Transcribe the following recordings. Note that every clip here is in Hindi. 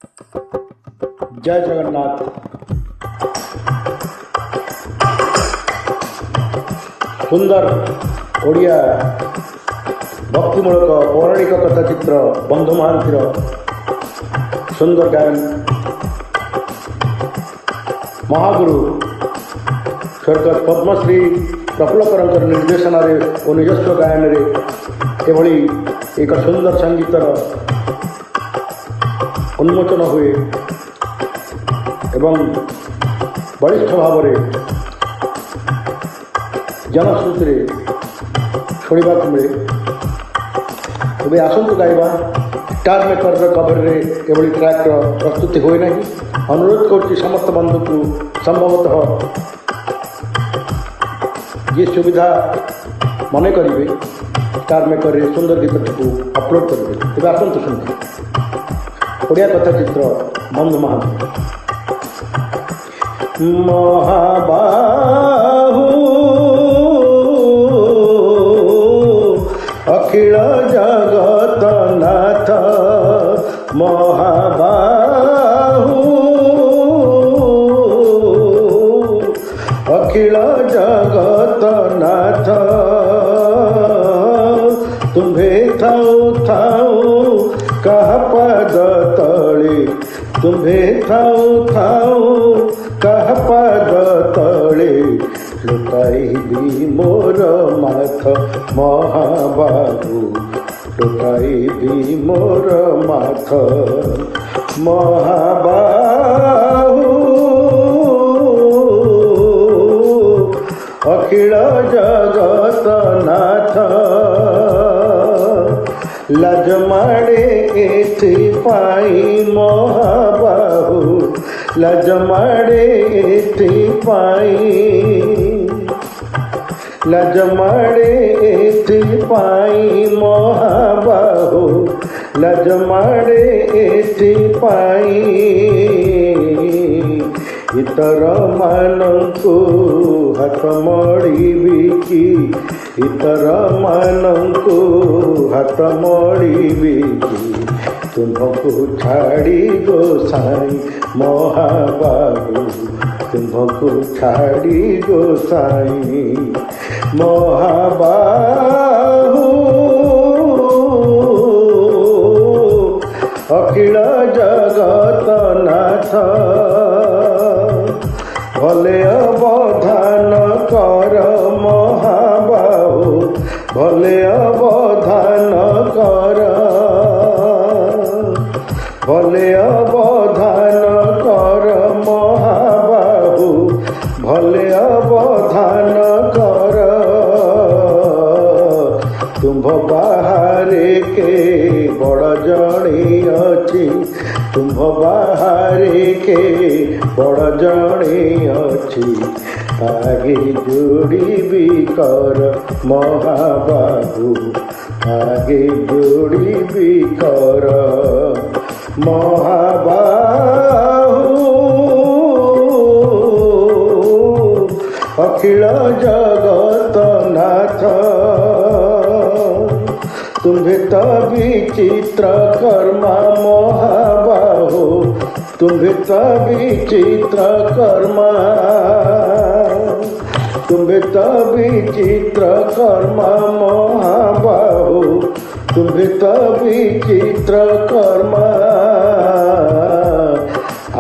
जय जगन्नाथ। सुंदर ओडिया भक्तिमूलक पौराणिक कथाचित्र बंधु महांतीर सुंदर गायन महागुरु स्वर्गत पद्मश्री प्रफुल्लकर निर्देशन और निजस्व गायन एभली एक सुंदर संगीतर उन्मोचन हुए एवं बलिष्ठ भाव जनश्रुति शुणा मिले। तेज आसतु गाइबा स्टार मेकर कवर में एभली ट्रैक प्रस्तुति हुए ना। अनुरोध कर समस्त बंधु को संभवतः ये सुविधा मन करेंगे स्टार मेकर सुंदर गीत को अपलोड करेंगे। तेज आसतु शुणु ओडिया कथाचित्र बंधु महांती। महाबाहु अखिल जगत नाथ महाबाहु अखिल जगत नाथ तुम्हें थाऊ थाऊ कह पद तले तुम्हें थाऊ थाऊ कह पद तले लुटाई दी मोर माथ महाबाहु लुटाई दी मोर माथ महाबाहु अखिल जगत नाथ लाज माड़े एथि पाई महाबाहु लाज माड़े एथि पाई लाज माड़े एथि पाई महाबाहु लाज माड़े एथि पाई इतर मानंकु हाथ मड़ीबी कि इतर मानंकु हाथ मड़ीबी कि तुमको छाड़ी गोसाई महाबाहु तुमको छाड़ी गोसाई महाबाहु अखिल जगत नाथ भले अवधान कर महाबाहु भले अवधान कर भले अवधान कर महाबाहु भले अवधान कर तुम बाहरे के बड़ जणी अच्छी तुम बाहरे के बड़ जणी अच्छी आगे जोड़ी भी कर महाबाहु आगे जोड़ी भी कर महाबाहु अखिल जगत नाथ तुम्हें तभी चित्र कर्मा महाबाहु तुम्हें तभी चित्र कर्मा तुम्हें तभी चित्र कर्मा महाबाहु तुम्हें तभी चित्र कर्मा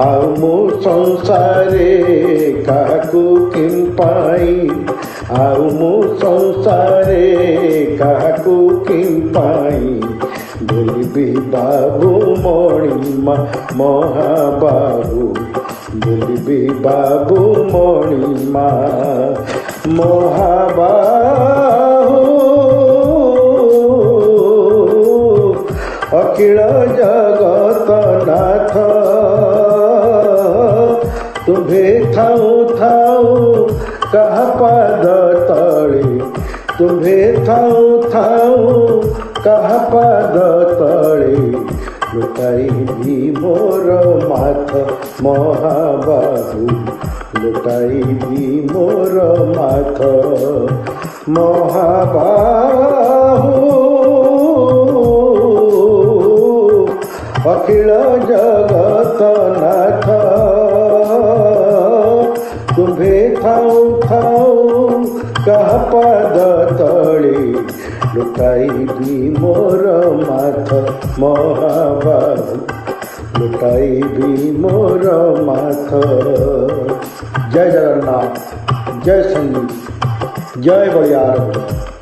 आउ मु संसारे काकु किन पाई आउ मु संसारे काकु किन पाई बोलिबी बाबू मणिमा महाबाहु बोलिबी बाबू मणिमा महाबाहु अखिल जगत नाथ तुम्हें थाऊ थाऊ कह पद तले तुम्हें थाऊ थाऊ कह पद तले लुटाई दी मोर माथ महाबाहु लुटाई दी मोर माथ महाबाहु अखिल जगत नाथ तुम्भे थाऊ थाऊ कह पद तले लुटाइबी मोर माथ महाबाहु लुटाइबी मोर माथ। जय जगन्नाथ, जय संगीत, जय बलियार।